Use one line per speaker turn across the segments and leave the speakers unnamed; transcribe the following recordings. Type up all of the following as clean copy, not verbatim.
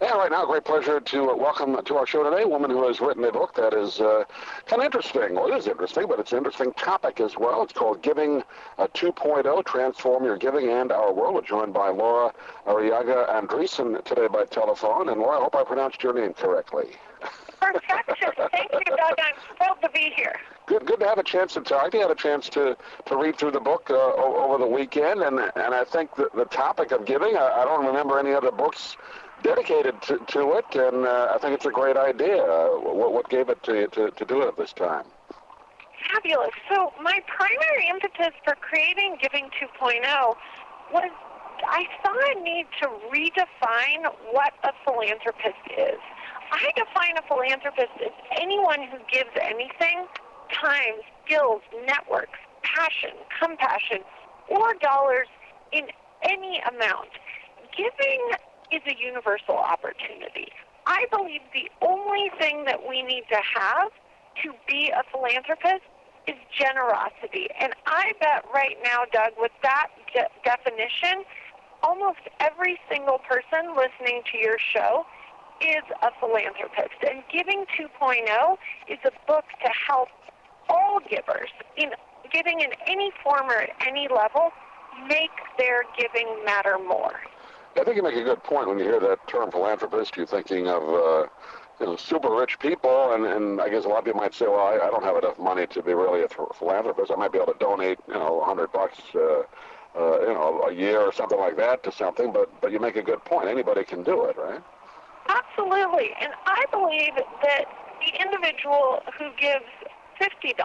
And right now, great pleasure to welcome to our show today a woman who has written a book that is kind of interesting. Well, it is interesting, but it's an interesting topic as well. It's called Giving 2.0, Transform Your Giving and Our World. We're joined by Arrillaga Andreessen today by telephone. And Laura, I hope I pronounced your name correctly.
Perfection. Thank you, Doug. I'm thrilled to be here.
Good to have a chance to talk to you. I had a chance to read through the book over the weekend, and I think the topic of giving, I don't remember any other books dedicated to it, and I think it's a great idea. What gave it to you to do it at this time?
Fabulous. So my primary impetus for creating Giving 2.0 was I saw a need to redefine what a philanthropist is. I define a philanthropist as anyone who gives anything, time, skills, networks, passion, compassion, or dollars in any amount. Giving is a universal opportunity. I believe the only thing that we need to have to be a philanthropist is generosity. And I bet right now, Doug, with that definition, almost every single person listening to your show is a philanthropist. And Giving 2.0 is a book to help all givers, in giving in any form or at any level, make their giving matter more.
I think you make a good point when you hear that term philanthropist. You're thinking of super rich people, and I guess a lot of people might say, well, I don't have enough money to be really a philanthropist. I might be able to donate, $100 a year or something like that to something, but you make a good point. Anybody can do it, right?
Absolutely. And I believe that the individual who gives $50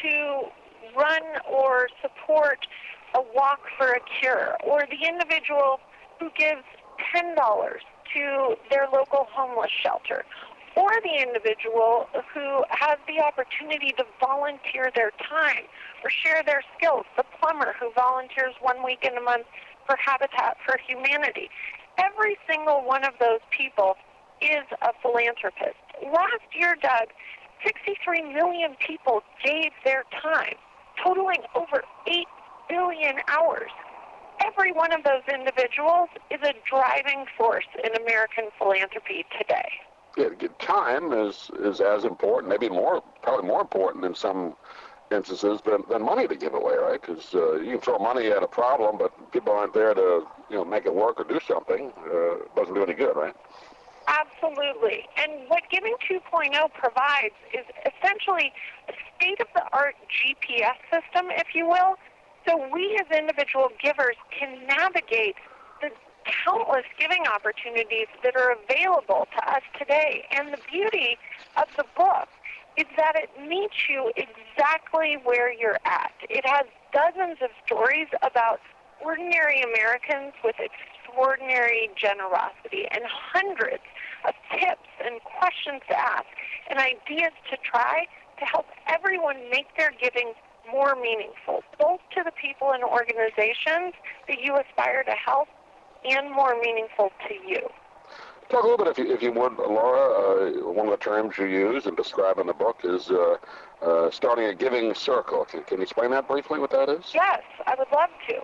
to run or support a walk for a cure, or the individual who gives $10 to their local homeless shelter, or the individual who has the opportunity to volunteer their time or share their skills, the plumber who volunteers 1 week in a month for Habitat for Humanity. Every single one of those people is a philanthropist. Last year, Doug, 63 million people gave their time, totaling over 8 billion hours. Every one of those individuals is a driving force in American philanthropy today.
Yeah, time is as important, probably more important in some instances than money to give away, right? Because you can throw money at a problem, but people aren't there to make it work or do something. It doesn't do any good, right?
Absolutely. And what Giving 2.0 provides is essentially a state-of-the-art GPS system, if you will. So we as individual givers can navigate the countless giving opportunities that are available to us today. And the beauty of the book is that it meets you exactly where you're at. It has dozens of stories about ordinary Americans with extraordinary generosity, and hundreds of tips and questions to ask and ideas to try to help everyone make their giving more meaningful, both to the people and organizations that you aspire to help and more meaningful to you.
Talk a little bit, if you would, Laura. One of the terms you use and describe in the book is starting a giving circle. Can you explain that briefly, what that is?
Yes, I would love to.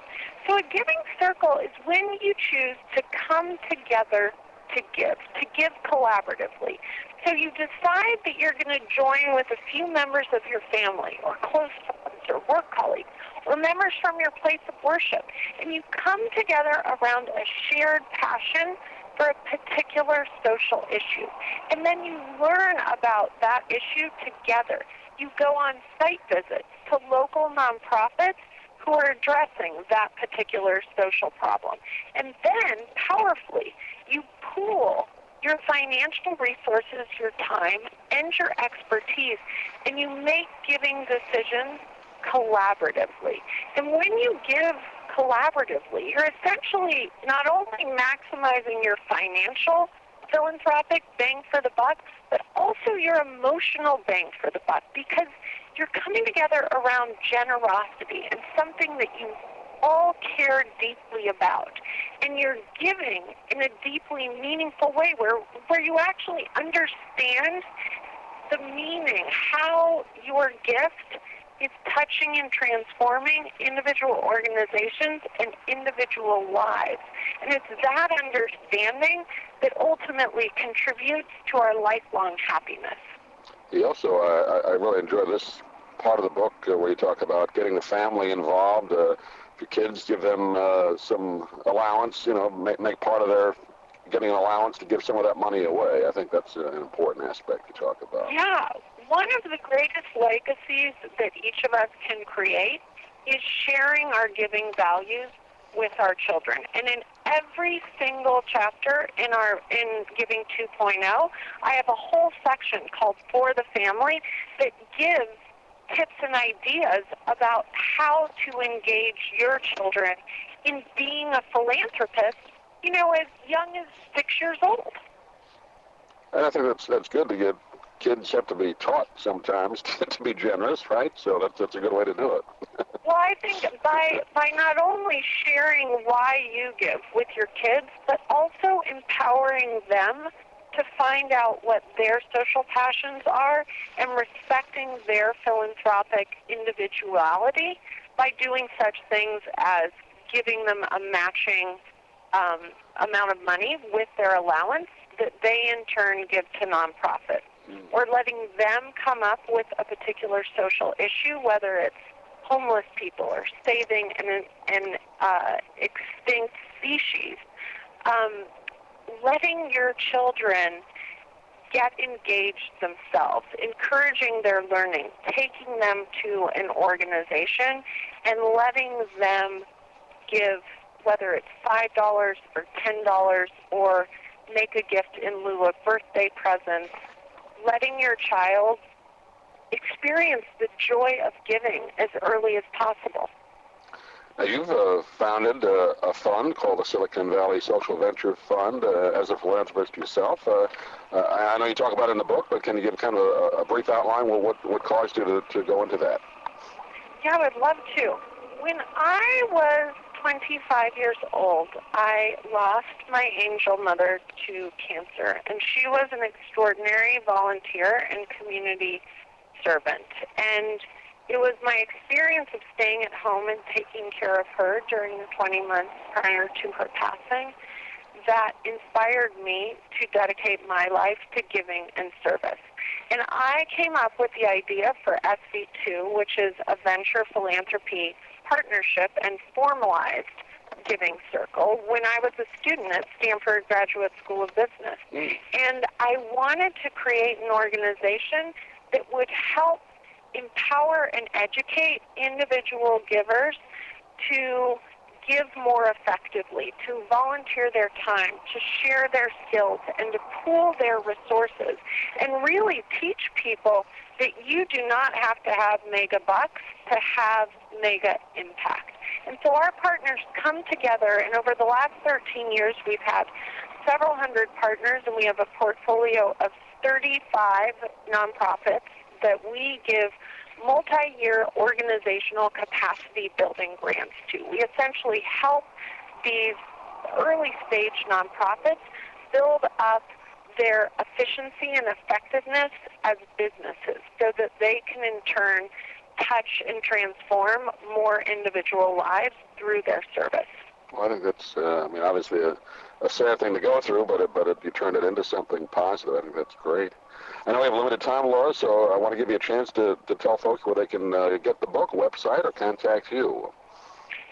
So a giving circle is when you choose to come together to give collaboratively. So you decide that you're going to join with a few members of your family or close friends or work colleagues or members from your place of worship, and you come together around a shared passion for a particular social issue. And then you learn about that issue together. You go on site visits to local nonprofits who are addressing that particular social problem. And then, powerfully, you pool your financial resources, your time, and your expertise, and you make giving decisions collaboratively. And when you give collaboratively, you're essentially not only maximizing your financial philanthropic bang for the buck, but also your emotional bang for the buck, because you're coming together around generosity and something that you all care deeply about. And you're giving in a deeply meaningful way where you actually understand the meaning, how your gift It's touching and transforming individual organizations and individual lives. And it's that understanding that ultimately contributes to our lifelong happiness.
You also, I really enjoy this part of the book where you talk about getting the family involved. If your kids, give them some allowance, make part of their getting an allowance to give some of that money away. I think that's an important aspect to talk about.
Yeah. One of the greatest legacies that each of us can create is sharing our giving values with our children. And in every single chapter in Giving 2.0, I have a whole section called For the Family that gives tips and ideas about how to engage your children in being a philanthropist, as young as 6 years old.
And I think that's good to get. Kids have to be taught sometimes to be generous, right? So that's a good way to do it.
Well, I think by not only sharing why you give with your kids, but also empowering them to find out what their social passions are and respecting their philanthropic individuality by doing such things as giving them a matching amount of money with their allowance that they in turn give to nonprofits. Or letting them come up with a particular social issue, whether it's homeless people or saving an extinct species. Letting your children get engaged themselves, encouraging their learning, taking them to an organization, and letting them give, whether it's $5 or $10 or make a gift in lieu of birthday presents, letting your child experience the joy of giving as early as possible.
Now, you've founded a fund called the Silicon Valley Social Venture Fund as a philanthropist yourself. I know you talk about it in the book, but can you give kind of a brief outline? Well, what caused you to go into that?
Yeah, I would love to. When I was 25 years old, I lost my angel mother to cancer, and she was an extraordinary volunteer and community servant. And it was my experience of staying at home and taking care of her during the 20 months prior to her passing that inspired me to dedicate my life to giving and service. And I came up with the idea for SV2, which is a venture philanthropy partnership and formalized giving circle, when I was a student at Stanford Graduate School of Business. And I wanted to create an organization that would help empower and educate individual givers to give more effectively, to volunteer their time, to share their skills, and to pool their resources, and really teach people that you do not have to have mega bucks to have mega impact. And so our partners come together, and over the last 13 years, we've had several hundred partners, and we have a portfolio of 35 nonprofits that we give multi-year organizational capacity building grants to. We essentially help these early-stage nonprofits build up their efficiency and effectiveness as businesses so that they can in turn touch and transform more individual lives through their service.
Well, I think that's, obviously a sad thing to go through, but you turned it into something positive. I think that's great. I know we have limited time, Laura, so I want to give you a chance to tell folks where they can get the book, website, or contact you.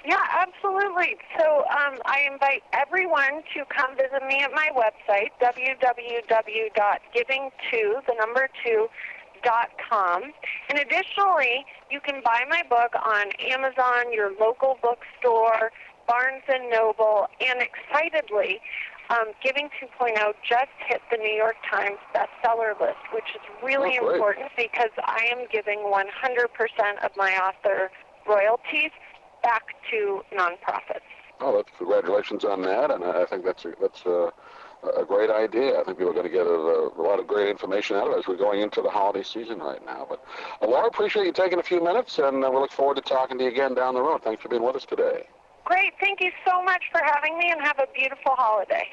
Yeah, absolutely. So I invite everyone to come visit me at my website, www.giving2.com. And additionally, you can buy my book on Amazon, your local bookstore, Barnes & Noble, and excitedly, Giving 2.0 just hit the New York Times bestseller list, which is really important because I am giving 100% of my author royalties back to nonprofits.
Oh, that's congratulations on that, and I think that's a great idea. I think people are going to get a lot of great information out of it as we're going into the holiday season right now. But Laura, appreciate you taking a few minutes, and we look forward to talking to you again down the road. Thanks for being with us today.
Great. Thank you so much for having me, and have a beautiful holiday.